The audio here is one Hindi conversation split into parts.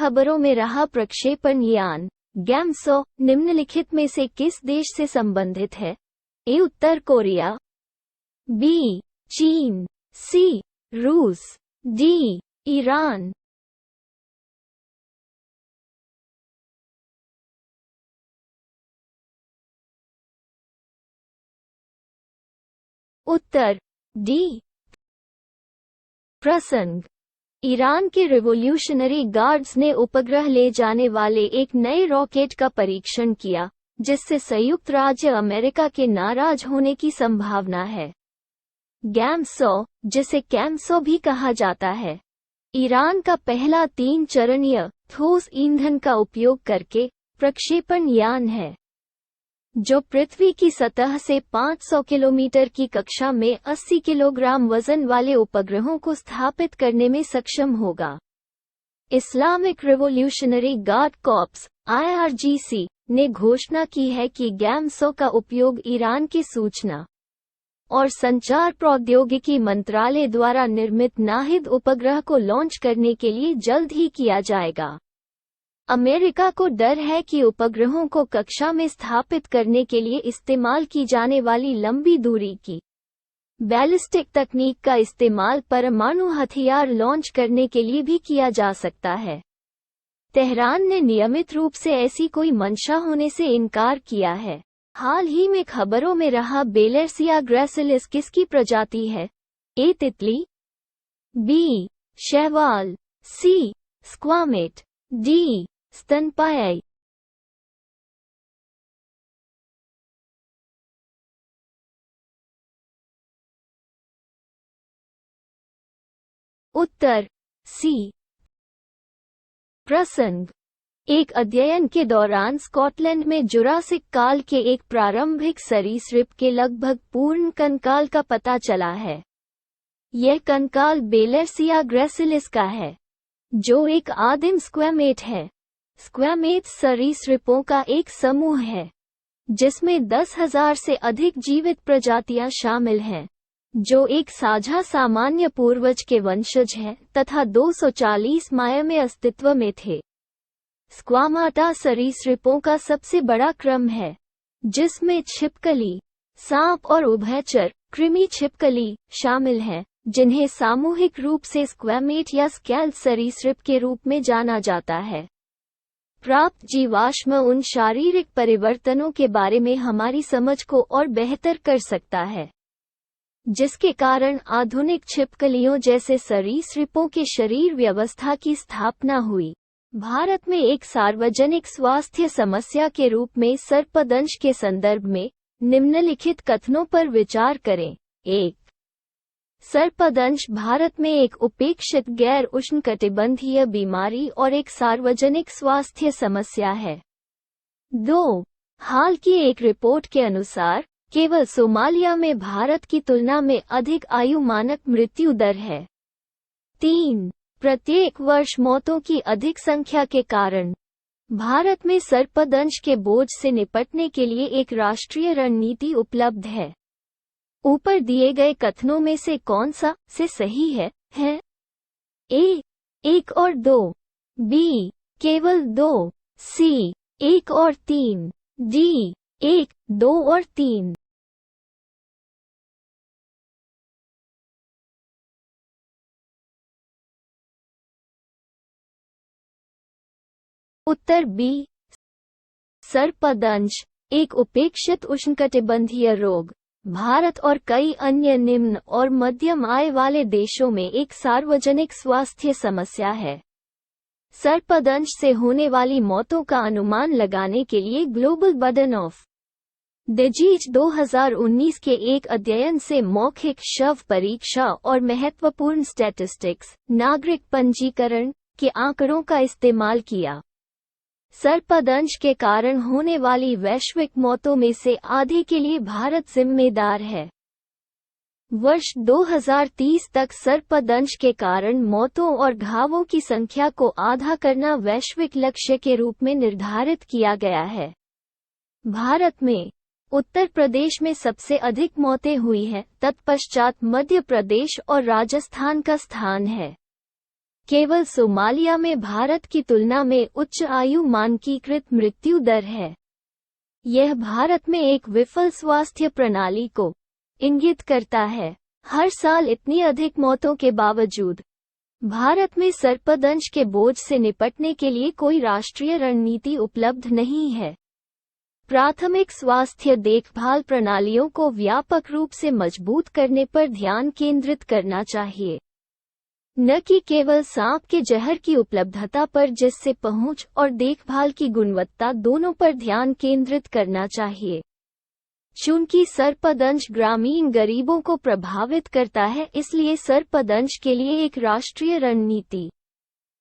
खबरों में रहा प्रक्षेपण यान गैमसो निम्नलिखित में से किस देश से संबंधित है? ए. उत्तर कोरिया, बी. चीन, सी. रूस, डी. ईरान। उत्तर डी. प्रसंग। ईरान के रिवोल्यूशनरी गार्ड्स ने उपग्रह ले जाने वाले एक नए रॉकेट का परीक्षण किया, जिससे संयुक्त राज्य अमेरिका के नाराज होने की संभावना है। गैमसो, जिसे कैमसो भी कहा जाता है, ईरान का पहला 3 चरणीय ठोस ईंधन का उपयोग करके प्रक्षेपण यान है, जो पृथ्वी की सतह से 500 किलोमीटर की कक्षा में 80 किलोग्राम वजन वाले उपग्रहों को स्थापित करने में सक्षम होगा। Islamic revolutionary guard corps (IRGC) ने घोषणा की है कि गैमसो का उपयोग ईरान के सूचना और संचार प्रौद्योगिकी मंत्रालय द्वारा निर्मित नाहिद उपग्रह को लॉन्च करने के लिए जल्द ही किया जाएगा। अमेरिका को डर है कि उपग्रहों को कक्षा में स्थापित करने के लिए इस्तेमाल की जाने वाली लंबी दूरी की बैलिस्टिक तकनीक का इस्तेमाल परमाणु हथियार लॉन्च करने के लिए भी किया जा सकता है। तेहरान ने नियमित रूप से ऐसी कोई मंशा होने से इनकार किया है। हाल ही में खबरों में रहा बेलेर्सिया ग्रैसिलिस किसकी प्रजाति है? ए. तितली, बी. शैवाल, सी. स्क्वामेट, डी. स्तनपायी। उत्तर सी. प्रसंग। एक अध्ययन के दौरान स्कॉटलैंड में जुरासिक काल के एक प्रारंभिक सरीसृप के लगभग पूर्ण कंकाल का पता चला है। यह कंकाल बेलेर्सिया ग्रैसिलिस का है, जो एक आदिम स्क्वैमेट है। स्क्वैमेट सरीसृपों का एक समूह है, जिसमें 10,000 से अधिक जीवित प्रजातियां शामिल हैं, जो एक साझा सामान्य पूर्वज के वंशज हैं तथा 240 माया में अस्तित्व में थे। स्क्वामाटा सरीसृपों का सबसे बड़ा क्रम है, जिसमें छिपकली, सांप और उभयचर कृमि छिपकली शामिल हैं, जिन्हें सामूहिक रूप से स्क्वैमेट या स्केल्ड सरीसृप के रूप में जाना जाता है। प्राप्त जीवाश्म उन शारीरिक परिवर्तनों के बारे में हमारी समझ को और बेहतर कर सकता है, जिसके कारण आधुनिक छिपकलियों जैसे सरीसृपों के शरीर व्यवस्था की स्थापना हुई। भारत में एक सार्वजनिक स्वास्थ्य समस्या के रूप में सर्पदंश के संदर्भ में निम्नलिखित कथनों पर विचार करें। 1. सर्पदंश भारत में एक उपेक्षित गैर उष्णकटिबंधीय बीमारी और एक सार्वजनिक स्वास्थ्य समस्या है। 2. हाल की एक रिपोर्ट के अनुसार केवल सोमालिया में भारत की तुलना में अधिक आयु मानक मृत्यु दर है। 3. प्रत्येक वर्ष मौतों की अधिक संख्या के कारण भारत में सर्पदंश के बोझ से निपटने के लिए एक राष्ट्रीय रणनीति उपलब्ध है। ऊपर दिए गए कथनों में से कौन सा से सही है? ए. 1 और 2, बी. केवल 2, सी. 1 और 3, डी. 1, 2 और 3। उत्तर बी. सर्पदंश एक उपेक्षित उष्णकटिबंधीय रोग भारत और कई अन्य निम्न और मध्यम आय वाले देशों में एक सार्वजनिक स्वास्थ्य समस्या है। सर्पदंश से होने वाली मौतों का अनुमान लगाने के लिए ग्लोबल बर्डन ऑफ डिजीज 2019 के एक अध्ययन से मौखिक शव परीक्षा और महत्वपूर्ण स्टैटिस्टिक्स नागरिक पंजीकरण के आंकड़ों का इस्तेमाल किया। सर्पदंश के कारण होने वाली वैश्विक मौतों में से आधे के लिए भारत जिम्मेदार है। वर्ष 2030 तक सर्पदंश के कारण मौतों और घावों की संख्या को आधा करना वैश्विक लक्ष्य के रूप में निर्धारित किया गया है। भारत में उत्तर प्रदेश में सबसे अधिक मौतें हुई हैं, तत्पश्चात मध्य प्रदेश और राजस्थान का स्थान है। केवल सोमालिया में भारत की तुलना में उच्च आयु मानकीकृत मृत्यु दर है। यह भारत में एक विफल स्वास्थ्य प्रणाली को इंगित करता है। हर साल इतनी अधिक मौतों के बावजूद भारत में सर्पदंश के बोझ से निपटने के लिए कोई राष्ट्रीय रणनीति उपलब्ध नहीं है। प्राथमिक स्वास्थ्य देखभाल प्रणालियों को व्यापक रूप से मजबूत करने पर ध्यान केंद्रित करना चाहिए, न कि केवल सांप के जहर की उपलब्धता पर, जिससे पहुंच और देखभाल की गुणवत्ता दोनों पर ध्यान केंद्रित करना चाहिए। चूंकि सर्पदंश ग्रामीण गरीबों को प्रभावित करता है, इसलिए सर्पदंश के लिए एक राष्ट्रीय रणनीति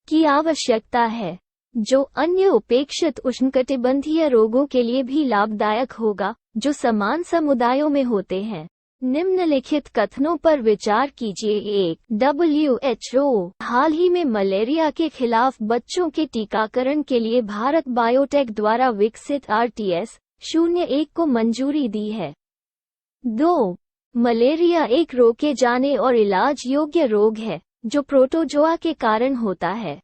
की आवश्यकता है, जो अन्य उपेक्षित उष्णकटिबंधीय रोगों के लिए भी लाभदायक होगा, जो समान समुदायों में होते हैं। निम्नलिखित कथनों पर विचार कीजिए। 1. WHO हाल ही में मलेरिया के खिलाफ बच्चों के टीकाकरण के लिए भारत बायोटेक द्वारा विकसित RTS-01 को मंजूरी दी है। 2. मलेरिया एक रोके जाने और इलाज योग्य रोग है, जो प्रोटोजोआ के कारण होता है।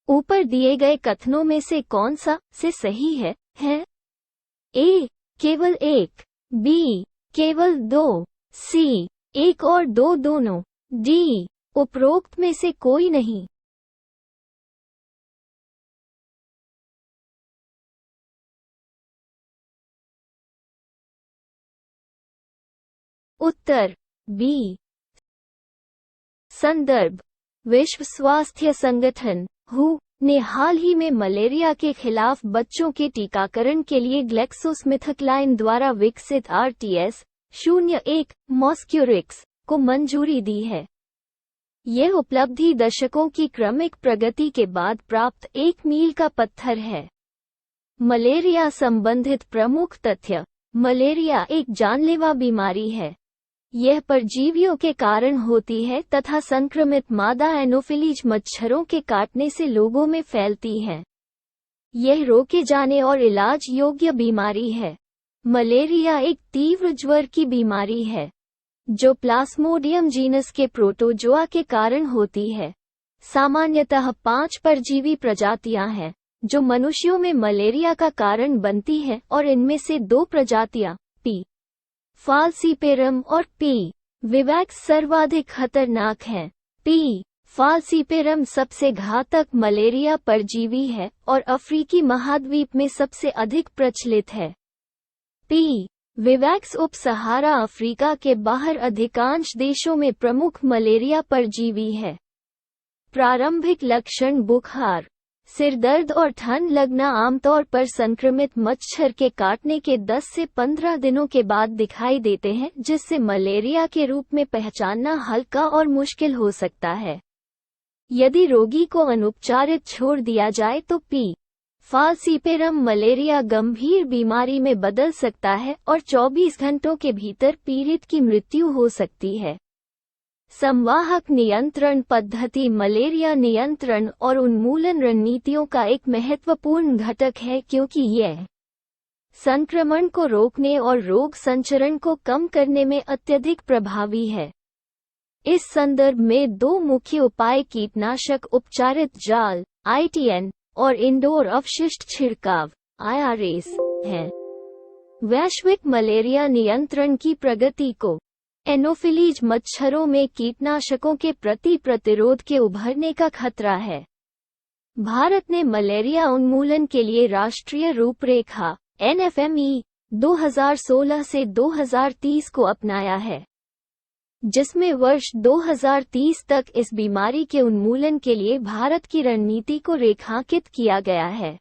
ऊपर दिए गए कथनों में से कौन सा से सही है? A. केवल 1, B. केवल 2, C. 1 और 2 दोनों, D. उपरोक्त में से कोई नहीं। उत्तर B. संदर्भ: विश्व स्वास्थ्य संगठन WHO ने हाल ही में मलेरिया के खिलाफ बच्चों के टीकाकरण के लिए ग्लैक्सोस्मिथक्लाइन द्वारा विकसित RTS-01 मॉस्क्यूरिक्स को मंजूरी दी है। यह उपलब्धि दशकों की क्रमिक प्रगति के बाद प्राप्त एक मील का पत्थर है। मलेरिया संबंधित प्रमुख तथ्य: मलेरिया एक जानलेवा बीमारी है। यह परजीवियों के कारण होती है तथा संक्रमित मादा एनोफिलीज मच्छरों के काटने से लोगों में फैलती है। यह रोके जाने और इलाज योग्य बीमारी है। मलेरिया एक तीव्र ज्वर की बीमारी है, जो प्लास्मोडियम जीनस के प्रोटोजोआ के कारण होती है। सामान्यतः 5 परजीवी प्रजातियां हैं, जो मनुष्यों में मलेरिया का कारण बनती हैं, और इनमें से 2 प्रजातियां P. फाल्सीपेरम और P. विवैक्स सर्वाधिक खतरनाक हैं। P. फाल्सीपेरम सबसे घातक मलेरिया परजीवी है और अफ्रीकी महाद्वीप में सबसे अधिक प्रचलित है। P. विवैक्स उप सहारा अफ्रीका के बाहर अधिकांश देशों में प्रमुख मलेरिया परजीवी है। प्रारंभिक लक्षण: बुखार, सिरदर्द और ठंड लगना आमतौर पर संक्रमित मच्छर के काटने के 10 से 15 दिनों के बाद दिखाई देते हैं, जिससे मलेरिया के रूप में पहचानना हल्का और मुश्किल हो सकता है। यदि रोगी को अनुपचारित छोड़ दिया जाए तो P. फाल्सीपेरम मलेरिया गंभीर बीमारी में बदल सकता है और 24 घंटों के भीतर पीड़ित की मृत्यु हो सकती है। संवाहक नियंत्रण पद्धति मलेरिया नियंत्रण और उन्मूलन रणनीतियों का एक महत्वपूर्ण घटक है, क्योंकि यह संक्रमण को रोकने और रोग संचरण को कम करने में अत्यधिक प्रभावी है। इस संदर्भ में 2 मुख्य उपाय कीटनाशक उपचारित जाल ITN और इंडोर अपशिष्ट छिड़काव IRAs हैं। वैश्विक मलेरिया नियंत्रण की प्रगति को एनोफिलीज मच्छरों में कीटनाशकों के प्रति प्रतिरोध के उभरने का खतरा है। भारत ने मलेरिया उन्मूलन के लिए राष्ट्रीय रूपरेखा NFME 2016 से 2030 को अपनाया है, जिसमें वर्ष 2030 तक इस बीमारी के उन्मूलन के लिए भारत की रणनीति को रेखांकित किया गया है।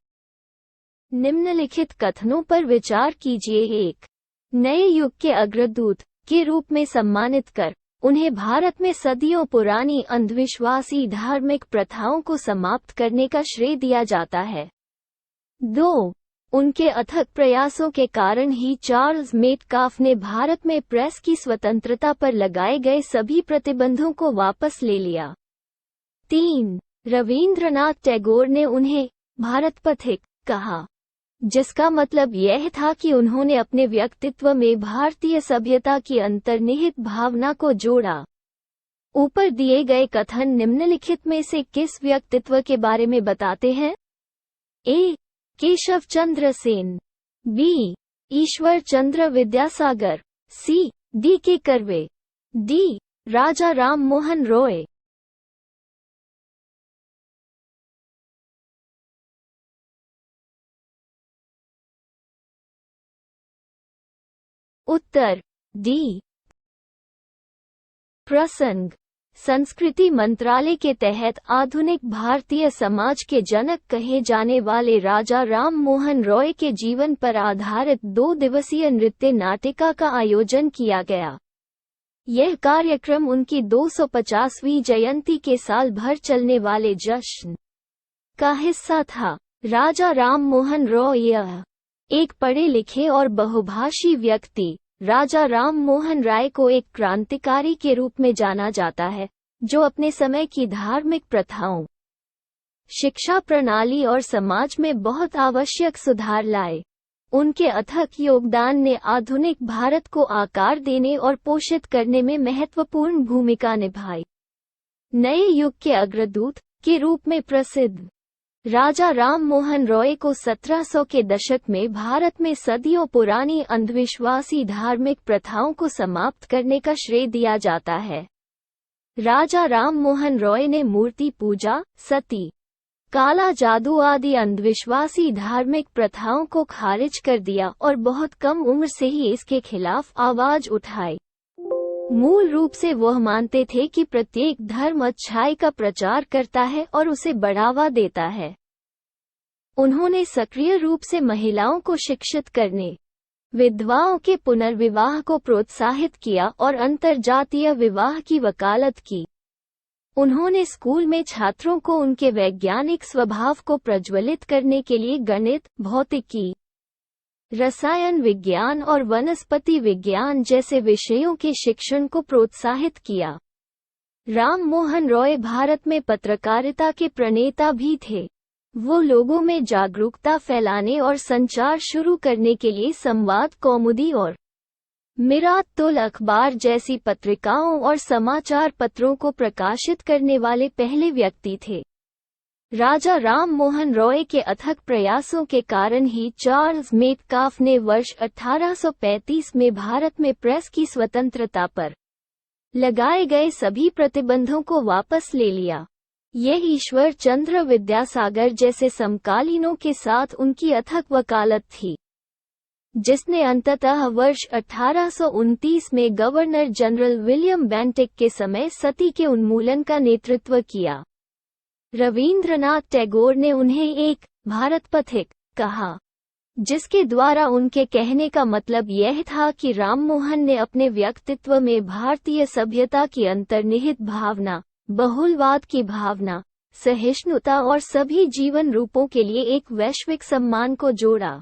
निम्नलिखित कथनों पर विचार कीजिए। 1. नए युग के अग्रदूत के रूप में सम्मानित कर उन्हें भारत में सदियों पुरानी अंधविश्वासी धार्मिक प्रथाओं को समाप्त करने का श्रेय दिया जाता है। 2. उनके अथक प्रयासों के कारण ही चार्ल्स मेटकाफ ने भारत में प्रेस की स्वतंत्रता पर लगाए गए सभी प्रतिबंधों को वापस ले लिया। 3. रवींद्रनाथ टैगोर ने उन्हें भारत पथिक कहा, जिसका मतलब यह था कि उन्होंने अपने व्यक्तित्व में भारतीय सभ्यता की अंतर्निहित भावना को जोड़ा। ऊपर दिए गए कथन निम्नलिखित में से किस व्यक्तित्व के बारे में बताते हैं? ए. केशव चंद्र सेन, बी. ईश्वर चंद्र विद्यासागर, सी. डी. के कर्वे, डी. राजा राम मोहन रॉय। उत्तर डी। प्रसंग: संस्कृति मंत्रालय के तहत आधुनिक भारतीय समाज के जनक कहे जाने वाले राजा राम मोहन रॉय के जीवन पर आधारित 2 दिवसीय नृत्य नाटिका का आयोजन किया गया। यह कार्यक्रम उनकी 250वीं जयंती के साल भर चलने वाले जश्न का हिस्सा था। राजा राम मोहन रॉय एक पढ़े लिखे और बहुभाषी व्यक्ति राजा राम मोहन राय को एक क्रांतिकारी के रूप में जाना जाता है, जो अपने समय की धार्मिक प्रथाओं, शिक्षा प्रणाली और समाज में बहुत आवश्यक सुधार लाए। उनके अथक योगदान ने आधुनिक भारत को आकार देने और पोषित करने में महत्वपूर्ण भूमिका निभाई। नए युग के अग्रदूत के रूप में प्रसिद्ध राजा राम मोहन रॉय को 1700 के दशक में भारत में सदियों पुरानी अंधविश्वासी धार्मिक प्रथाओं को समाप्त करने का श्रेय दिया जाता है। राजा राम मोहन रॉय ने मूर्ति पूजा, सती, काला जादू आदि अंधविश्वासी धार्मिक प्रथाओं को खारिज कर दिया और बहुत कम उम्र से ही इसके खिलाफ आवाज उठाई। मूल रूप से वह मानते थे कि प्रत्येक धर्म अच्छाई का प्रचार करता है और उसे बढ़ावा देता है। उन्होंने सक्रिय रूप से महिलाओं को शिक्षित करने, विधवाओं के पुनर्विवाह को प्रोत्साहित किया और अंतरजातीय विवाह की वकालत की। उन्होंने स्कूल में छात्रों को उनके वैज्ञानिक स्वभाव को प्रज्वलित करने के लिए गणित, भौतिकी, रसायन विज्ञान और वनस्पति विज्ञान जैसे विषयों के शिक्षण को प्रोत्साहित किया। राम मोहन रॉय भारत में पत्रकारिता के प्रणेता भी थे। वो लोगों में जागरूकता फैलाने और संचार शुरू करने के लिए संवाद कौमुदी और मिरात-उल अखबार जैसी पत्रिकाओं और समाचार पत्रों को प्रकाशित करने वाले पहले व्यक्ति थे। राजा राम मोहन रॉय के अथक प्रयासों के कारण ही चार्ल्स मेटकाफ ने वर्ष 1835 में भारत में प्रेस की स्वतंत्रता पर लगाए गए सभी प्रतिबंधों को वापस ले लिया। यह ईश्वर चंद्र विद्यासागर जैसे समकालीनों के साथ उनकी अथक वकालत थी, जिसने अंततः वर्ष 1829 में गवर्नर जनरल विलियम बेंटिक के समय सती के उन्मूलन का नेतृत्व किया। रवींद्रनाथ टैगोर ने उन्हें एक भारत पथिक कहा, जिसके द्वारा उनके कहने का मतलब यह था कि राममोहन ने अपने व्यक्तित्व में भारतीय सभ्यता की अंतर्निहित भावना, बहुलवाद की भावना, सहिष्णुता और सभी जीवन रूपों के लिए एक वैश्विक सम्मान को जोड़ा।